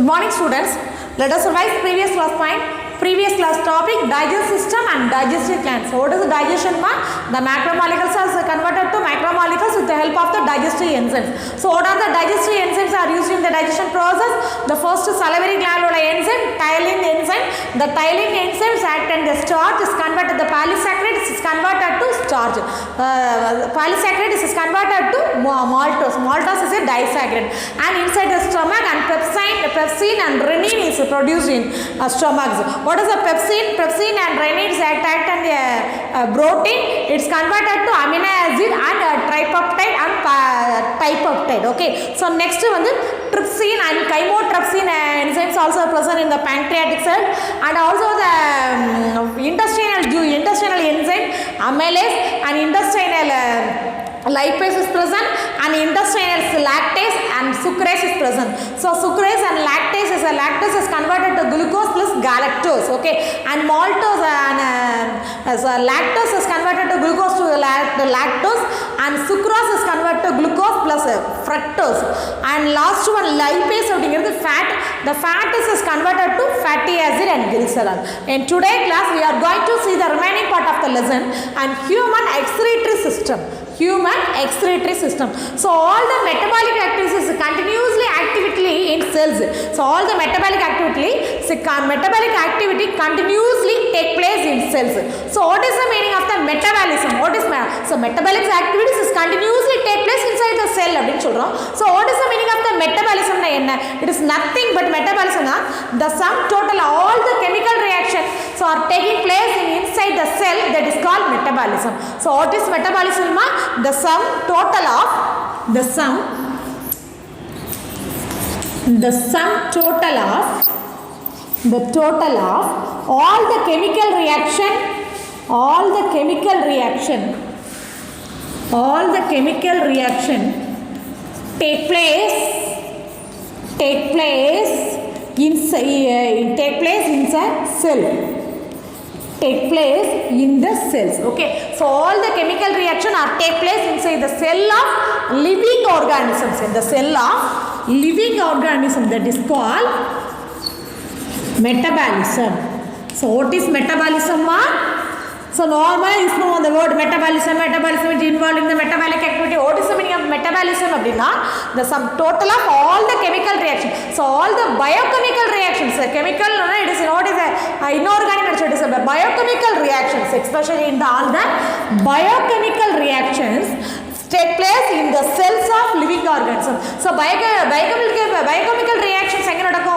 Good morning students. Let us revise previous class point. Previous class topic digestive system and digestive glands. So what is the digestion ma? The macromolecules are converted to macromolecules with the help of the digestive enzymes. So what are the digestive enzymes are used in the digestion process? The first salivary glandular enzyme, ptyalin enzyme. The ptyalin enzymes act and the starch is converted, the polysaccharides is converted to starch. Polysaccharides is converted to maltose. Maltose is a disaccharide. And inside the stomach and pepsin and renin is produced in stomachs. What is the pepsin? Pepsin and renin act on the protein. It's converted to amino acid and tripeptide and dipeptide. Okay. So next one, trypsin and chymotrypsin enzymes also present in the pancreatic cell, and also the intestinal enzyme amylase and intestinal lipase is present, and intestinal lactase and sucrase is present. So sucrase and lactase is converted to glucose plus galactose. Okay, and maltose and lactose is converted to glucose to lactose, and sucrose is converted to glucose plus fructose. And last one, lipase is fat. The fat is converted to fatty acid and glycerol. In today's class we are going to see the remaining part of the lesson and human excretory system. So all the metabolic activities continuously activity in cells. So all the metabolic activity continuously take place in cells. So what is the meaning of the metabolism? So metabolic activities is continuously take place inside the cell. So what is the meaning of the metabolism? It is nothing but metabolism. The sum total of all the chemical reactions are taking place inside the cell, that is called metabolism. So what is metabolism? The sum total of all the chemical reaction take place in the cells. Okay, so all the chemical reaction are take place inside the cell of living organisms. In the cell of living organism, that is called metabolism. So what is metabolism? So normally you know the word metabolism is involved in the metabolic activity. What is the meaning of metabolism? The sum total of all the chemical reactions. So all the biochemical reactions, chemical, it is not inorganic, it is biochemical reactions, especially in all the biochemical reactions take place in the cells of living organisms. So biochemical reactions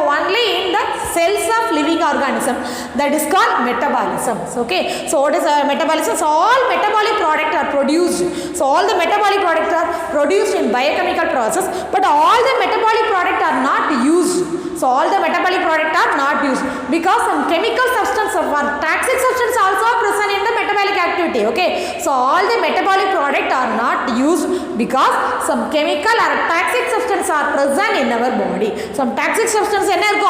only in the cells of living organism, that is called metabolism. Okay, so what is metabolism? So all metabolic products are produced. So all the metabolic products are produced in biochemical process, but all the metabolic products are not used. So all the metabolic products are not used because some chemical substance or toxic substance also are present in the metabolic activity. Okay, so all the metabolic products are not used because some chemical or toxic substance are present in our body. Some toxic substance present is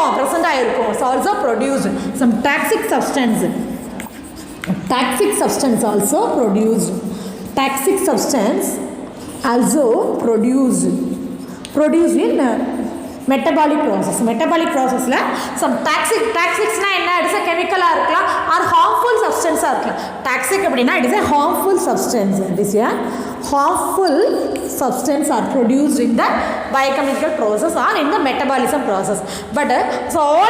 also produced. Some toxic substance also produced. Produced in metabolic process. Some toxics is a chemical or harmful substance. Toxic it is a harmful substance. It is a harmful substance are produced in the biochemical process or in the metabolism process. But so all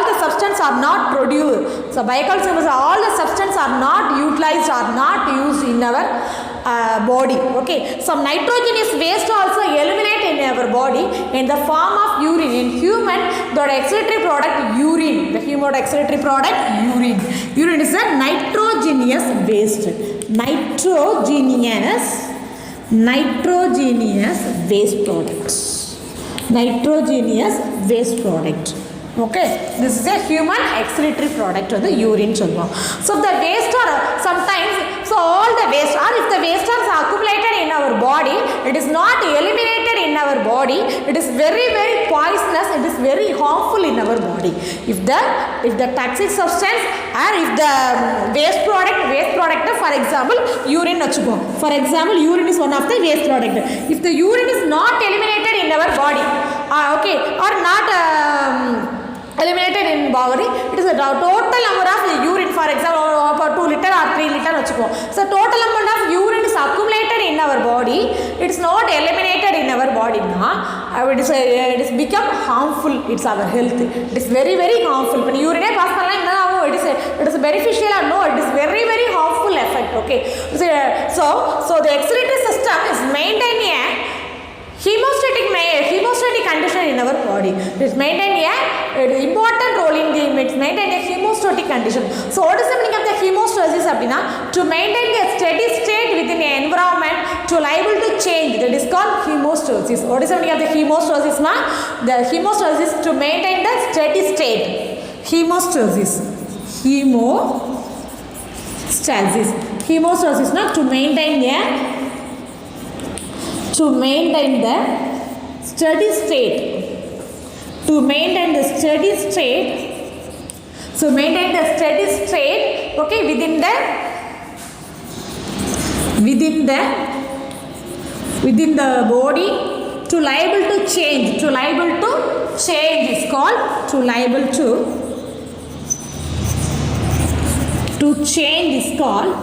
the substances are not produced. So biochemical, all the substances are not utilized or not used in our body. Okay, some nitrogenous waste also eliminate in our body in the form of urine. In human, the excretory product urine. The human excretory product urine. Urine is a nitrogenous waste. Nitrogenous waste product. Okay, this is a human excretory product of the urine. So the waste are sometimes, so all the waste are, if the waste are accumulated in our body, it is not eliminated in our body, it is very poisonous, it is very harmful in our body. If the toxic substance or if the waste product for example urine, for example urine is one of the waste product. If the urine is not eliminated in our body, okay, or not eliminated in body. It is a total number of urine, for example, 2 liter or 3 liter vachukkom. So total amount of urine is accumulated in our body, it is not eliminated in our body na, it is become harmful, it's our health, it is very very harmful. When urine pass panna it is beneficial or no, it is very very harmful effect. Okay, so the excretory system is maintaining a hemostatic condition in our body. It is maintaining an important role in the maintain a hemostatic condition. So what is the meaning of the hemostasis? To maintain a steady state within an environment to liable to change, that is called hemostasis. What is the meaning of the hemostasis? The hemostasis to maintain the steady state. Hemostasis to maintain the steady state. So maintain the steady state, okay, within the body to liable to change. Is called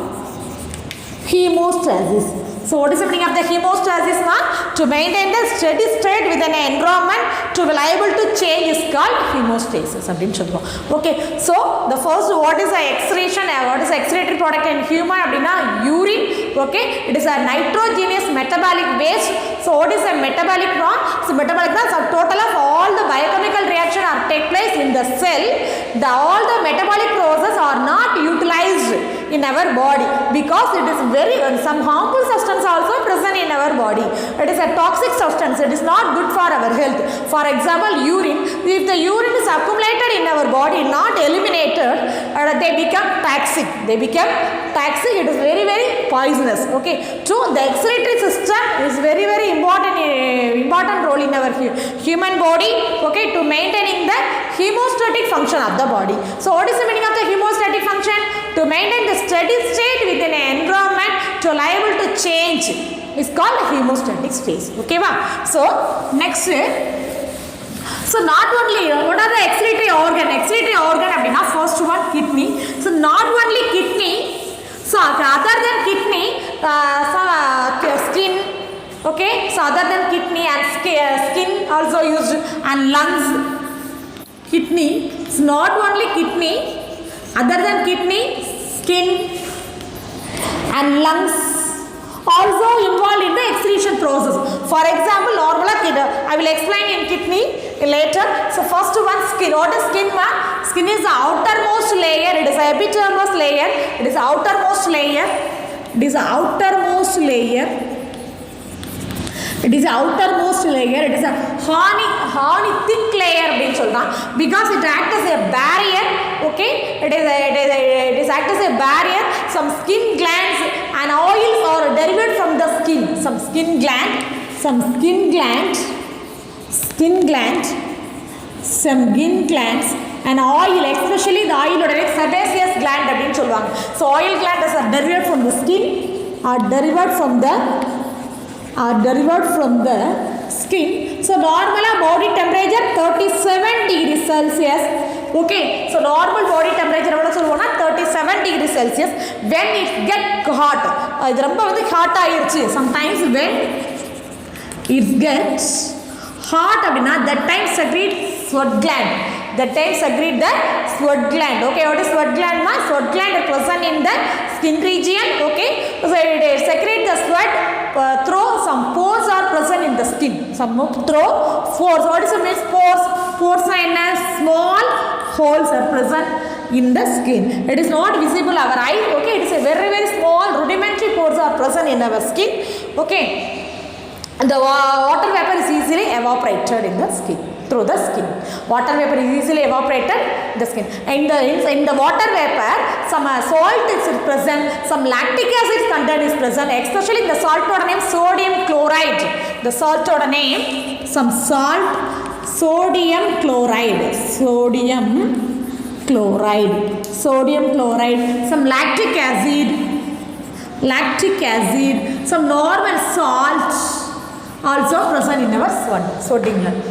hemostasis. So what is the meaning of the hemostasis? To maintain the steady state within an environment to be liable to change is called hemostasis. Okay, so the first, what is the excretion, what is the excretory product in human? Urine. Okay, it is a nitrogenous metabolic waste. So what is a metabolic form? So metabolic means a total of all the biochemical reaction are take place in the cell. All the metabolic processes are not utilized in our body because it is very some harmful substance also present in our body. It is a toxic substance, it is not good for our health. For example, urine, if the urine is accumulated in our body, not eliminated, they become toxic, it is very very poisonous. Okay, so the excretory system is very very important role in our human body, okay, to maintaining the hemostatic function of the body. So what is the meaning of the hemostatic function? To maintain the steady state within an environment to liable to change is called hemostatic state. Okay, so next, so not only what are the excretory organ abdina, first one kidney. So not only kidney, so other than kidney, skin. Okay, so other than kidney and skin also used, and lungs. Kidney, it's not only kidney, other than kidney, skin and lungs also involved in the excretion process. For example, normal I will explain in kidney later. So first one, skin. What is skin? Skin is the outermost layer, it is a epidermis layer, it is the outermost layer, it is the outermost layer, it is a horny thick layer because it acts as a barrier. Okay, it is act as a barrier. Some skin glands and oils are derived from the skin. Some skin gland and oil, especially the oil sebaceous gland. So oil glands are derived from the skin, are derived from the skin. So normal body temperature 37 degrees Celsius. Okay, so normal body temperature 37 degrees Celsius. When it get hot, sometimes when it gets hot, that time secrete sweat gland. Okay, what is sweat gland? Sweat gland is present in the skin region. Okay, so it secretes the sweat through some pores are present in the skin. Through pores. What is the means pores? Pores are small holes are present in the skin. It is not visible our eye. Okay, it is a very very small rudimentary pores are present in our skin. Okay, the water vapor is easily evaporated in the skin. Through the skin, water vapor is easily evaporated in the skin. In the water vapor, some salt is present, some lactic acid content is present, especially the salt name sodium chloride. The salt name, some sodium chloride, some lactic acid, some normal salt also present in our sweating gland.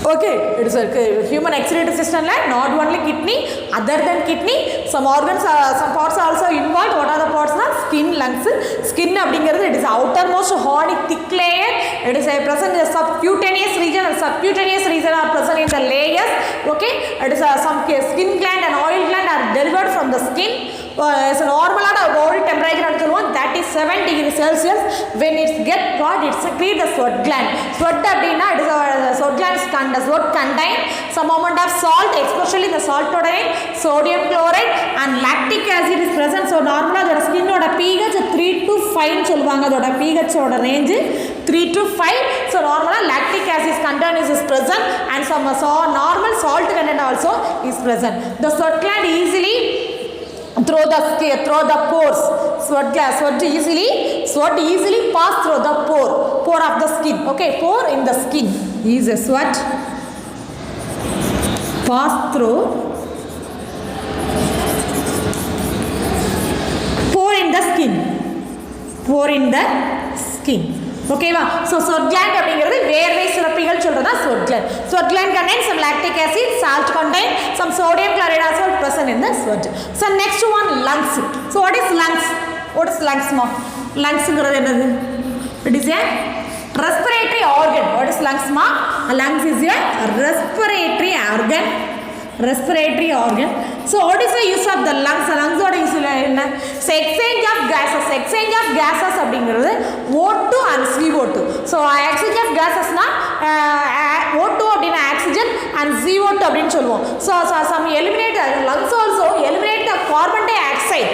Okay, it is a human excretory system like not only kidney, other than kidney, some organs, some parts are also involved. What are the parts? Skin, lungs. Skin it is outermost horny thick layer. It is a present in the subcutaneous region, and subcutaneous region are present in the layers. Okay, it is some skin gland and oil gland are delivered from the skin. It's a normal body temperature that is 7 degrees Celsius. When it gets hot, it secretes the sweat gland. Sweat it is a sweat gland sweat contain some amount of salt, especially the salt tolerant, sodium chloride and lactic acid is present. So normal the skin pH 3 to 5 சொல்வாங்க pH range 3 to 5. So normal lactic acid content is present and some normal salt content also is present. The sweat gland easily through the pores. Sweat easily pass through the pore of the skin. Okay, pore in the skin is a sweat pass through pore in the skin. Okay va. So sweat gland அப்படிங்கிறது வேர்வை சுரப்பிகள் சொல்றதா sweat gland. Sweat gland contains some lactic acid, salt contain some sodium chloride also present in the sweat. So next one, lungs. So what is lungs? Ma? Lungs ங்கிறது என்னது? It is a respiratory organ. What is lungs ma? Lungs is a respiratory organ. So what is the use of the lungs? Lungs oda use enna? So exchange of gases அப்படிங்கிறது O2 and CO2. So exchange of gases na O2 அப்படினா oxygen and CO2 அப்படினு சொல்லுவோம். So some eliminate lungs also eliminate the carbon dioxide.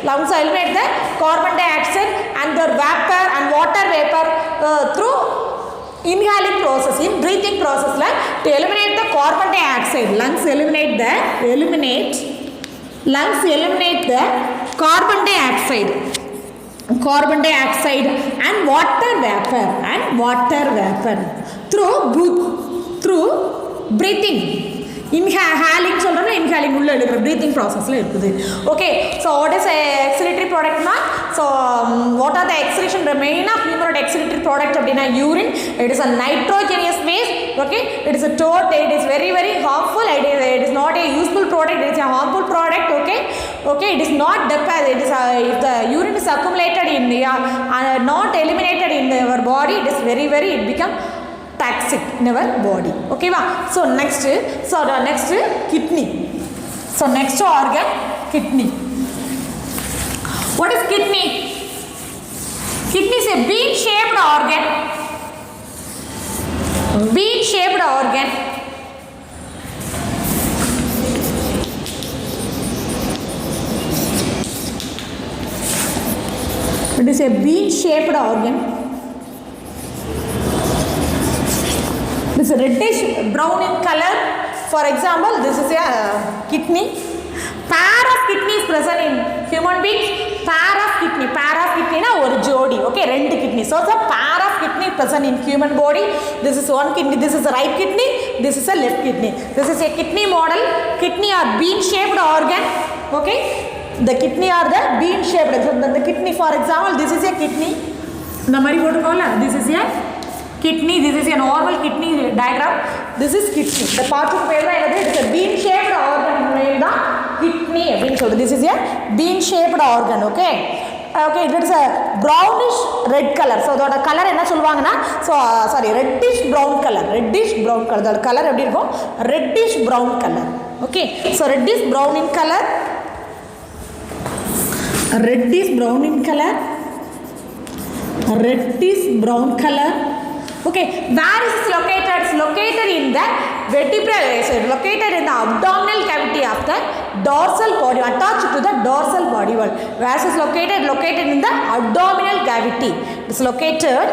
Lungs eliminate the carbon dioxide and the vapor and water vapor through inhaling process, in breathing process like to eliminate the carbon dioxide. Lungs eliminate the carbon dioxide and water vapor through breathing. Inhaling உள்ள எடுக்கிற breathing processல இருக்குது. Okay, so what is a excretory product na? So what are the excretion? The main of human excretory product அப்படினா urine. It is a nitrogenous waste. Okay, it is very harmful. It is not a useful product. It is a harmful product. Okay, it is not deposited. It is if the urine is accumulated in not eliminated in our body, it is very it become toxic in our body. Okay va. So next kidney. So next organ, kidney. What is kidney? Kidney is a bean shaped organ. It is a bean shaped organ. This is reddish brown in color. For example, this is a kidney. Pair of kidney is present in human beings. Pair of kidney na ஒரு ஜோடி. Okay, ரெண்டு kidney. So the pair of kidney present in human body. This is one kidney. This is a right kidney. This is a left kidney. This is a kidney model. Kidney are bean shaped organ. Okay, the kidney are the bean shaped. The kidney, for example, this is a kidney. இந்த மாதிரி போட்டுக்கோல. This is a kidney. This is a normal kidney diagram. This is kidney. The part of it is a bean shaped organ. Kidney. This is a bean shaped organ. Okay, it is a brownish red color. So the color enna solvaanga na, so sorry, reddish brown color. The color eppadi irukum? Reddish brown color. Okay, so reddish brown in color. Okay, where is it located? It's located in the vertebral, located in the abdominal cavity of the dorsal body, attached to the dorsal body wall. Where is it located? Located in the abdominal cavity. It's located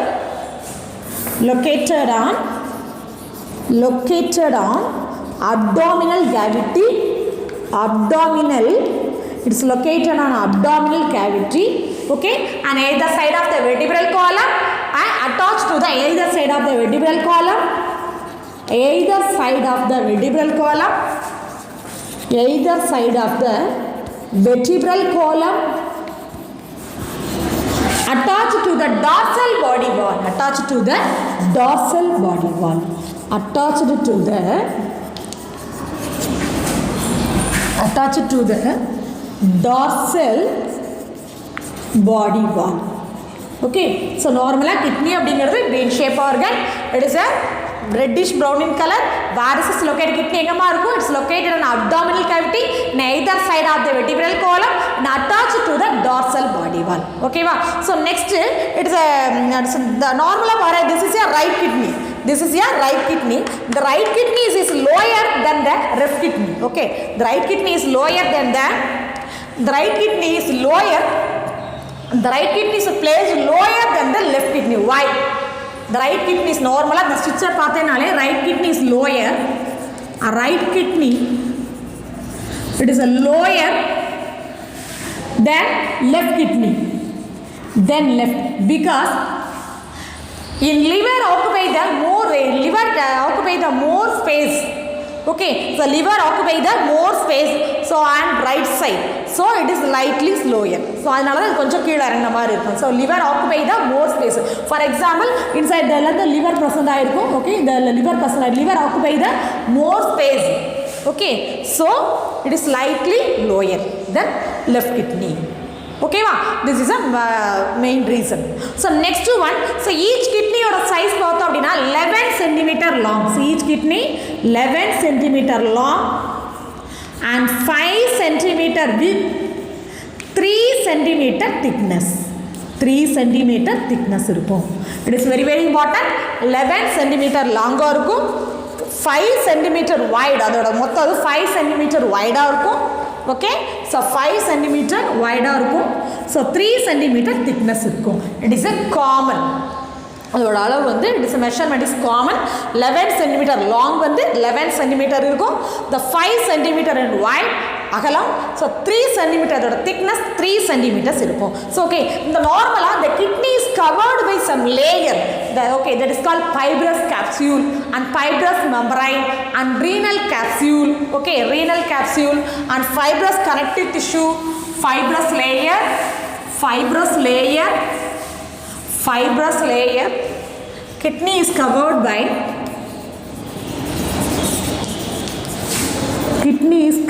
on abdominal cavity. It's located on abdominal cavity. Okay, and either side of the vertebral column and attached to the either side of the vertebral column attached to the dorsal body wall. Attached to the dorsal body wall. Attached to the dorsal body wall. Okay, so normally kidney அப்படிங்கிறது green shape organ. It is a reddish brown in color. Where is it located? Kidney எங்கமா இருக்கும்? It's located in abdominal cavity, in either side of the vertebral column and attached to the dorsal body wall. Okay va? So next it is the normal this is a right kidney. This is your right kidney. The right kidney is lower than the left kidney. Okay, the right kidney is lower than the right kidney is lower. The right kidney is placed lower than the left kidney. Why? The right kidney is normal. The stitcher பார்த்தேனாலே right kidney is lower. A right kidney, it is a lower than left kidney. Then left, because in liver occupy the more space. Okay, so liver occupy the more space, so on right side, so it is slightly slower. So அதனால அது கொஞ்சம் கீழ இறங்குன மாதிரி இருக்கும். So liver occupy the more space. For example, inside the liver present ஆயிருக்கும். Okay, the liver occupy the more space. Okay, so it is slightly lower than left kidney. Okay va? This is a main reason. So next one, so each kidney oda size பார்த்தோம் அப்படினா 11 cm long. So each kidney 11 cm long and 5 cm width, 3 cm thickness. 3 cm thickness இருக்கும். It is very very important. 11 cm long இருக்கும், 5 cm wide. அதோட மொத்தம் அது 5 cm wide இருக்கும். Okay, so 5 cm wide இருக்கும், so 3 cm thickness இருக்கும். It is a common. அதோட அளவு வந்து it is a measurement is common. 11 cm long வந்து 11 cm இருக்கும். The 5 cm in wide அகலம், so 3 cm அதோட thickness 3 cm இருக்கும். So okay, இந்த நார்மலா the kidney is covered by some layer. Okay, that is called fibrous capsule and fibrous membrane and renal capsule. Okay, renal capsule and fibrous connective tissue, fibrous layer. Kidney is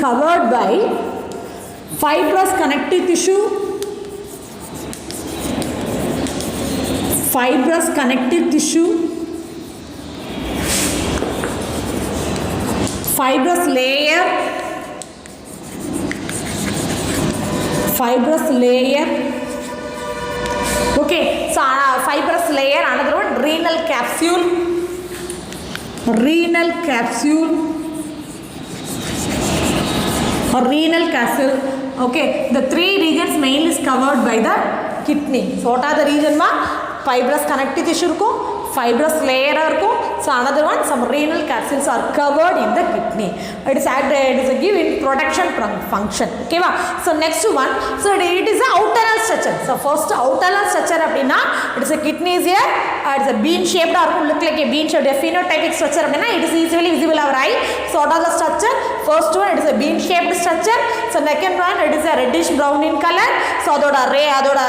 covered by fibrous connective tissue, fibrous layer. Okay, so fibrous layer, another one renal capsule. Okay, the three regions mainly is covered by the kidney. So what are the region ma? Fibrous connective tissue இருக்கும், fibrous layer இருக்கும், so another one some renal capsules are covered in the kidney. It is a given protection function. Okay va? So next one, so it is a outer structure. So first outer structure அப்படினா it is a kidney is here, it is a bean shaped or look like a bean shaped, a phenotypic structure அப்படினா it is easily visible our eye. So what are the structure? First one, it is a bean shaped structure. So second one, it is a reddish brown in color. So அதோட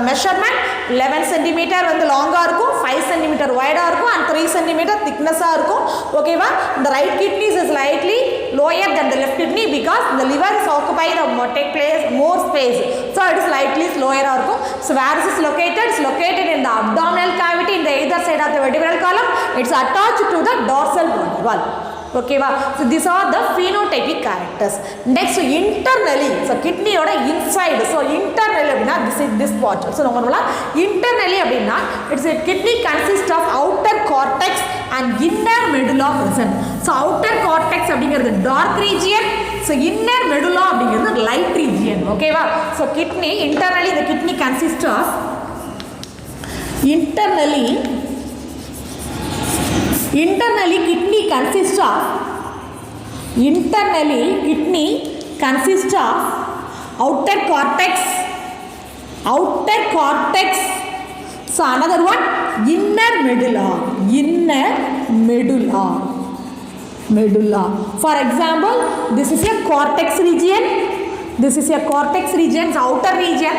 measurement 11 cm வந்து லாங்கா இருக்கும், 5 cm wider இருக்கும் and 3 cm thickness இருக்கும். Okay va? The right kidney is slightly lower than the left kidney because the liver is occupied take place more space, so it is slightly lower இருக்கும். So where is it located? It's located in the abdominal cavity in the either side of the vertebral column. It's attached to the dorsal body wall. Okay va? So these are the phenotypic characters. Next internally, so kidney oda inside, so internally அப்படினா this part. So normally internally அப்படினா it's a kidney consists of outer cortex and inner medulla present. So outer cortex அப்படிங்கிறது dark region, so inner medulla அப்படிங்கிறது light region. Okay va? So kidney internally, the kidney consists of internally kidney consists of outer cortex, so another one inner medulla. For example, this is a cortex region, This is a cortex region, outer region.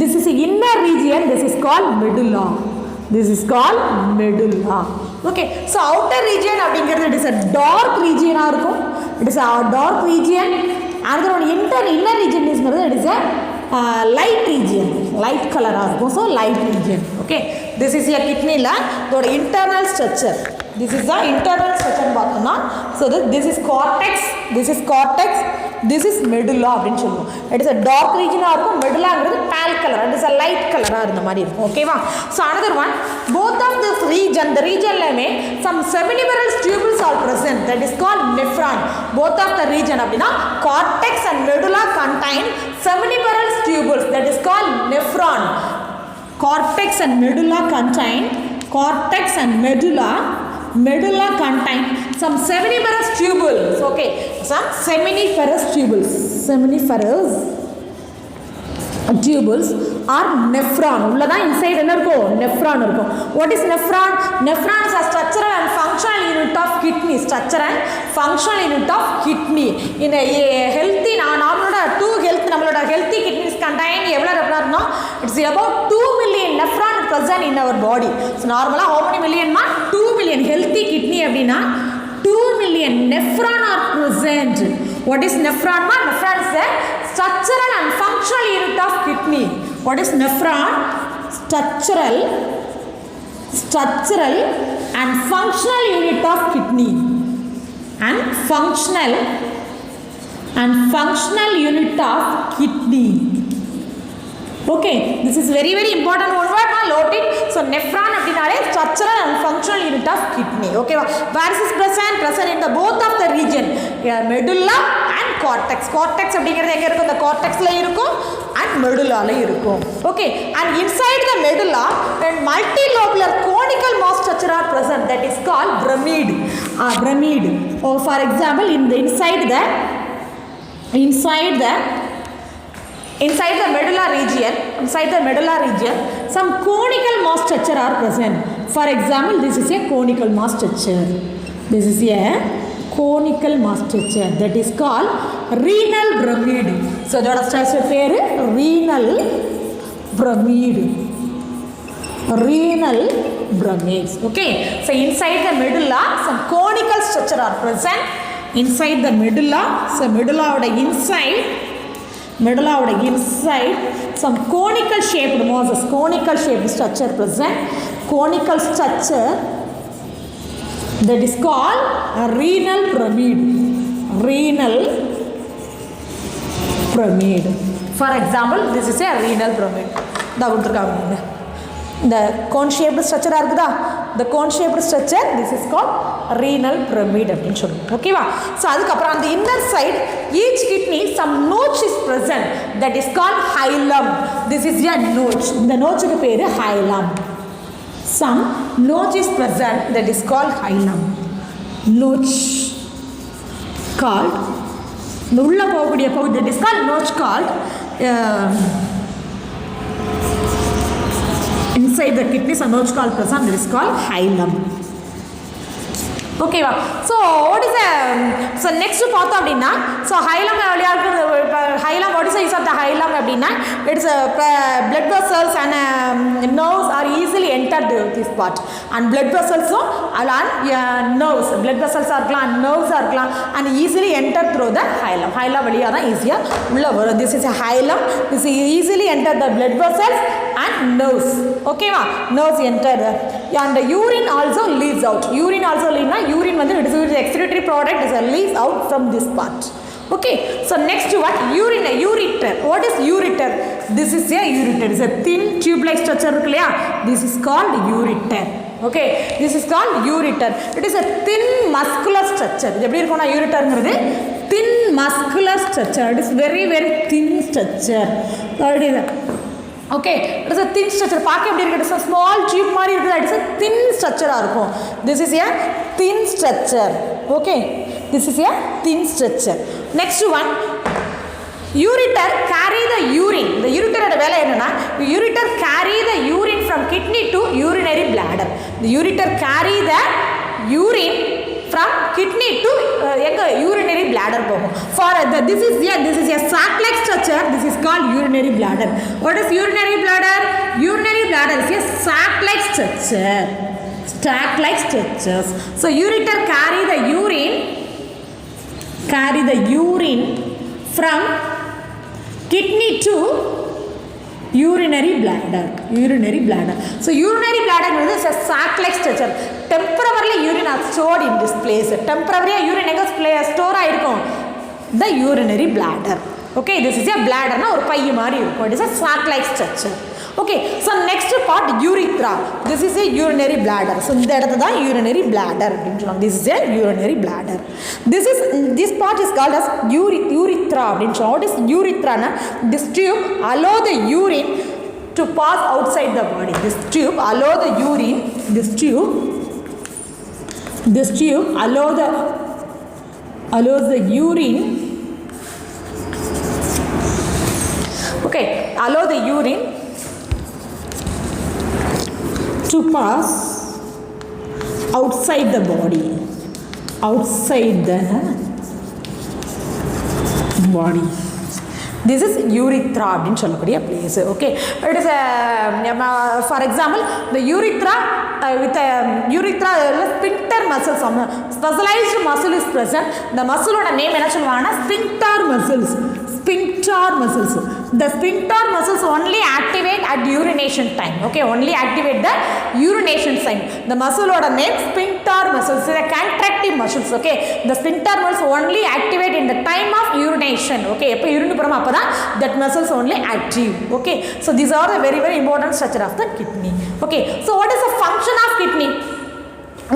This is the inner region. This is called medulla. This is called medulla. Okay, so outer region அப்படிங்கிறது it is a dark region ஆ இருக்கும். It is a dark region. Another one inner region is it is a light region, light color ஆ இருக்கும். So light region. Okay, this is a kidney la இதோட internal structure. This is the internal structure பார்த்தோம்னா so this is cortex, this is cortex, this is medulla அப்படினு சொல்லுவோம். It is a dark region ஆ இருக்கும். medullaங்கிறது pale color, it is a light color ஆ இருந்த மாதிரி இருக்கும். ஓகேவா? So another one, both of this region, the region லமே some seminiferous tubules are present, that is called nephron. Both of the region அப்படினா cortex and medulla contain seminiferous tubules, that is called nephron. Cortex and medulla contain, cortex and medulla contain some seminiferous tubules. Okay, some seminiferous tubules are nephron. உள்ளதா inside என்ன இருக்கும்? nephron இருக்கும். What is nephron? Nephron is a structural and functional unit of kidney. Structure and functional unit of kidney. In a healthy நம்மளோட நம்மளோட healthy kidneys contain எவ்வளவு nephron? It's about 2 million nephron present in our body. So normally how many million ma? 2 million. Healthy kidney அப்படினா 2 million nephron are present. What is nephron ma? Nephron is the structural and functional unit of kidney. What is nephron? Structural and functional unit of kidney. And functional unit of kidney. Okay, this is very important one word, note it. So nephron அப்படினாலே structural and functional unit of kidney. Okay, where is this present in the both of the region, medulla and cortex. Cortex அப்படிங்கிறது எங்க இருக்கும்? இந்த cortexல இருக்கும் and medulla ல இருக்கும். Okay, and inside the medulla and multilobular conical mass structure are present, that is called bromide. Oh, for example, inside the medulla region, some conical mass structure are present. For example, this is a conical mass structure. This is a conical mass structure, that is called renal bromide. So the structure பேரு renal bromide. Okay, so inside the medulla some conical structure are present. Inside the medulla, so medulla inside some conical shaped masses, conical shaped structure present. Conical structure that is called a renal bromide. For example, this is a renal bromide. The cone shaped structure இருக்குதா? The cone shaped structure, this is called renal bromide அப்படினு சொல்லுவோம். ஓகேவா? So அதுக்கு அப்புறம் அந்த inner side each kidney some notch is present, that is called hilum. This is a notch. இந்த நோட்சுக்கு பேரு hilum. Some notch is present, that is called hilum. Notch called உள்ள போகக்கூடிய பகுதி, that is called notch called inside the kidney some notch called present, that is called hilum. Okay va? So what is so next பார்த்தோம் அப்படினா so hilum hilum, what is the use of the hilum அப்படினா it's blood vessels and nerves are easily entered this part, and blood vessels and nerves, blood vessels are and nerves are and easily enter through the hilum. Hilum வழியா தான் ஈஸியா உள்ள வரும். This is a hilum, this easily enter the blood vessels and nerves. Okay va? Nerves enter and urine also leaves out. Urine வந்து it is an excretory product, is leaves out from this part. Okay, so next what? Ureter. What is ureter? This is a ureter. It's a thin tube-like structure இருக்கு இல்லையா? This is called ureter. Okay, this is called ureter. It is a thin muscular structure. எப்படி இருக்கும்னா ureterங்கிறது thin muscular structure. It is very thin structure. Okay, it is a thin structure. பார்க்க எப்படி இருக்கு? It is a small tube மாதிரி இருக்குது. It is a thin structure ஆ இருக்கும். This is a thin structure. Okay, this is a thin structure. Next one, ureter carry the urine. The ureter ஓட வேலை என்னன்னா, ureter carry the urine from kidney to urinary bladder. The ureter carry the urine from kidney to urinary bladder போகும். For this is a sac-like structure. This is called urinary bladder. What is urinary bladder? Urinary bladder is a sac-like structure. Sac-like structures. So ureter carry the urine from kidney to urinary bladder. So urinary bladder is a sac-like structure. Temporarily urine is stored in this place. Temporarily urine is stored in the urinary bladder. Okay, this is a bladder na or paiyu mari irukum. It is a sac-like structure. Okay, so next part urethra. This is a urinary bladder. So indha edatha da urinary bladder appdinu solluvaanga. This is a urinary bladder. This part is called as urethra appdinu solluvaanga. What is urethra na? This tube allow the urine to pass outside the body. This tube allow the urine. This tube allows the urine. Okay, allow the urine to pass outside the body. This is urethra அப்படின்னு சொல்லக்கூடிய place. Okay, it is for example the urethra with urethra sphincter muscles, specialized muscle is present. The muscle oda name என்ன சொல்வாங்கன்னா sphincter muscles. The sphincter muscles only activate at urination time. Okay, only activate the urination time. The muscle oda name sphincter muscles. They are contractive muscles. Okay, the sphincter muscles only activate in the time of urination. Okay, எப்ப urine போறோம் அப்பதான் that muscles only active. Okay, so these are the very very important structure of the kidney. Okay, so what is the function of kidney?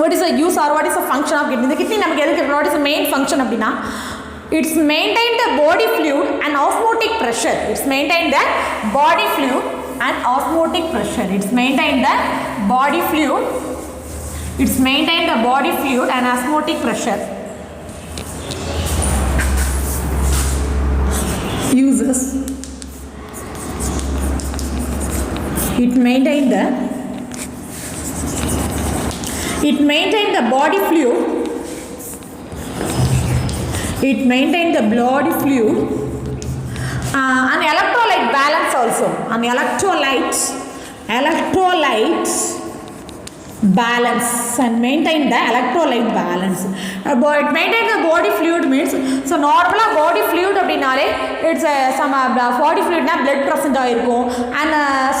What is the use or what is the function of kidney? The kidney நமக்கு எதுக்கு what is the main function அப்படினா it's maintain the body fluid and osmotic pressure. It's maintain the body fluid and osmotic pressure. It's maintain the body fluid. It's maintain the body fluid and osmotic pressure. Uses. It maintain the body fluid. It maintains the blood fluid and electrolyte balance also. And electrolytes balance and maintain the electrolyte balance. It maintains the body fluid means so normal body fluid அப்படினாலே it's some body fluid na blood present ஆயிருக்கும் and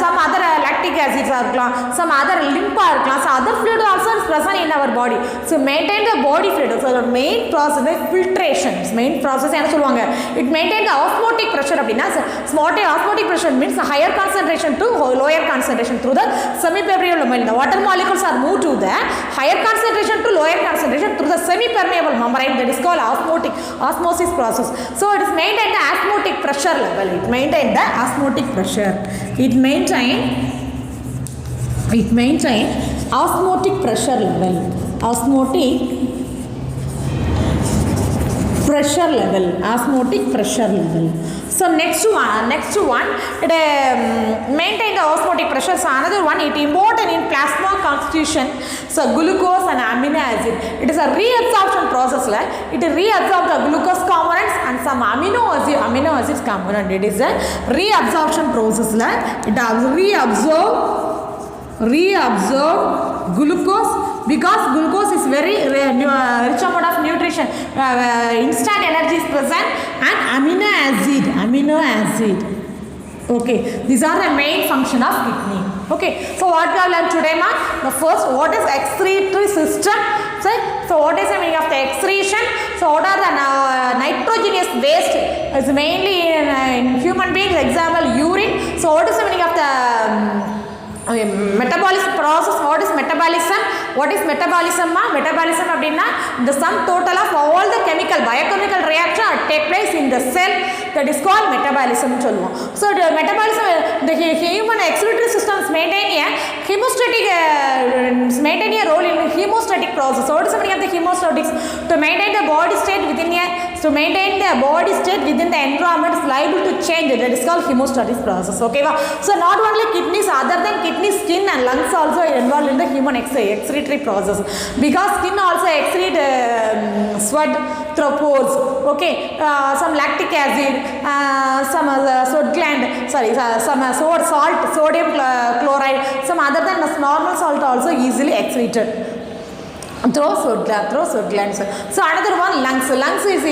some other lactic acids இருக்கலாம், some other lymph இருக்கலாம், so other fluid also is present in our body. So maintain the body fluid. So the main process is filtration. Main process என்ன சொல்வாங்க, it maintain the osmotic pressure அப்படினா osmotic pressure means higher concentration to lower concentration through the semi-permeable membrane. The water molecules are moved to the higher concentration to lower concentration through the semi-permeable membrane. That is called osmosis process. So it is maintain the osmotic pressure level. It maintain the osmotic pressure. It maintain osmotic pressure level. Osmotic pressure level. So next one it maintain the osmotic pressure. So another one, it important in plasma constitution. So glucose and amino acid, it is a reabsorption process. It reabsorbs the glucose components and some amino acids component. It is a reabsorption process. It reabsorb glucose because glucose is very rich amount of nutrition, instant energy is present, and amino acid. Okay, these are the main function of kidney. Okay, so what we have learned today, ma? The first, what is excretory system? So what is the meaning of the excretion? So what are the nitrogenous waste? It's mainly in human beings, example urine. So what is the meaning of the metabolism process? What is metabolism? Metabolism அப்படின்னா the sum total of all the biochemical reaction take place in the cell, that is called metabolism சொல்லுவோம். So the metabolism, the human excretory systems maintain a role in hemostatic process. So what is the meaning of the hemostatics? To maintain the body state within a to maintain the body state within the environment is liable to change. That is called hemostasis process. Okay, so not only kidneys, other than kidney, skin and lungs also involved in the human excretory process, because skin also excrete sweat through pores. Okay, some lactic acid, some sweat gland, some sodium chloride, some other than normal salt also easily excreted through sweat glands. So another one, lungs is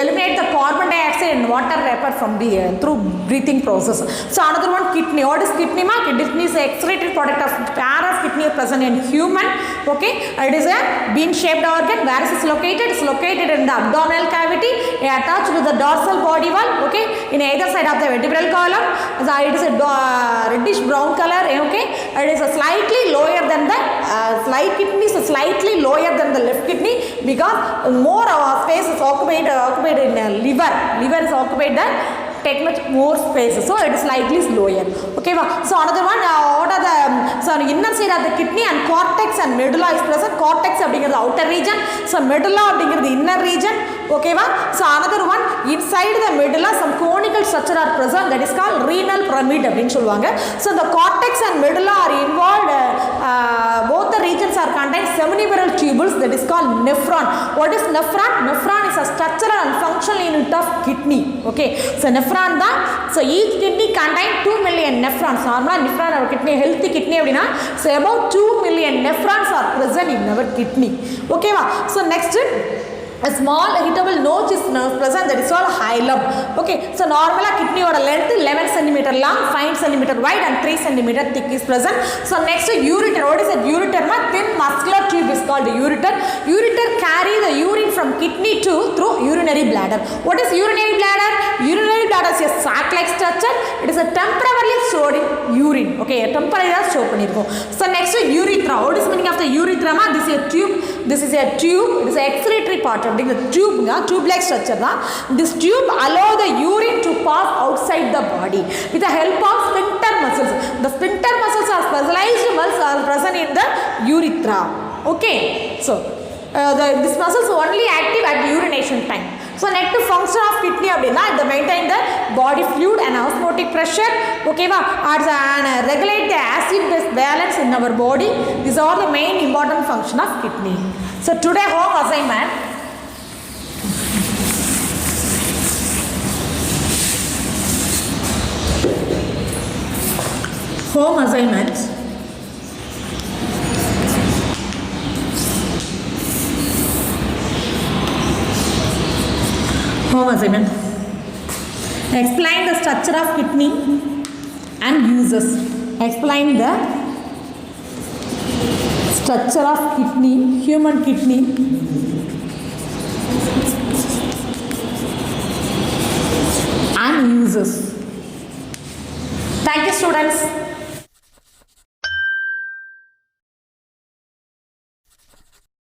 eliminate the carbon dioxide and water vapor from the through breathing process. So another one, kidney. What is kidney? Kidney is an excreted product of pair of kidney present in human. Okay, it is a bean shaped organ. Where is it located? It's located in the abdominal cavity, attached to the dorsal body wall. Okay, in either side of the vertebral column. It is a reddish brown color. Okay, it is a slightly lower than the kidney is slightly lower than the left kidney, because more space is occupied in liver. Liver is occupied the take much more space, so it is slightly lower. Okay, so another one, what are the inner side of the kidney and cortex and medulla is present. Cortex அப்படிங்கிறது the outer region, so medulla அப்படிங்கிறது the inner region. Okay, so another one, inside the medulla some conical structure are present, that is called renal pyramid அப்படினு சொல்வாங்க. So the cortex and medulla are involved, both the regions are contain seminiferal tubules, that is called nephron. What is nephron? Nephron is a structural and functional unit of kidney. Okay, so nephron da, so each kidney contain 2 million nephrons. Normal nephron or kidney, healthy kidney அப்படினா, so about 2 million nephrons are present in our kidney. Okay, so next, a small irritable notch is present, that is called hilum. Okay, so normal kidney or length 11 cm long, 5 cm wide and 3 cm thick is present. So next, ureter. What is a ureter? Thin muscular tube is called ureter. Ureter carry the urine from kidney through urinary bladder. What is urinary bladder? Urinary bladder is a sac-like structure. It is a temporarily stored in urine. Okay, temporarily store பண்ணிருக்கும். So next, urethra. What is meaning of the urethra? This is a tube. This is a tube. It is a excretory part. The tube-like structure. This tube allow the urine to pass outside the body with the help of sphincter muscles. The sphincter muscles are specialized muscles are present in the urethra. Okay, so these muscles are only active at urination time. So next, function of kidney அப்படினா it maintain the body fluid and osmotic pressure. Okay, and regulate the acid base balance in our body. These are the main important function of kidney. So today home assignment. Home assignments. Home assignment. Explain the structure of kidney and uses. Explain the structure of kidney, human kidney, and uses. Thank you, students.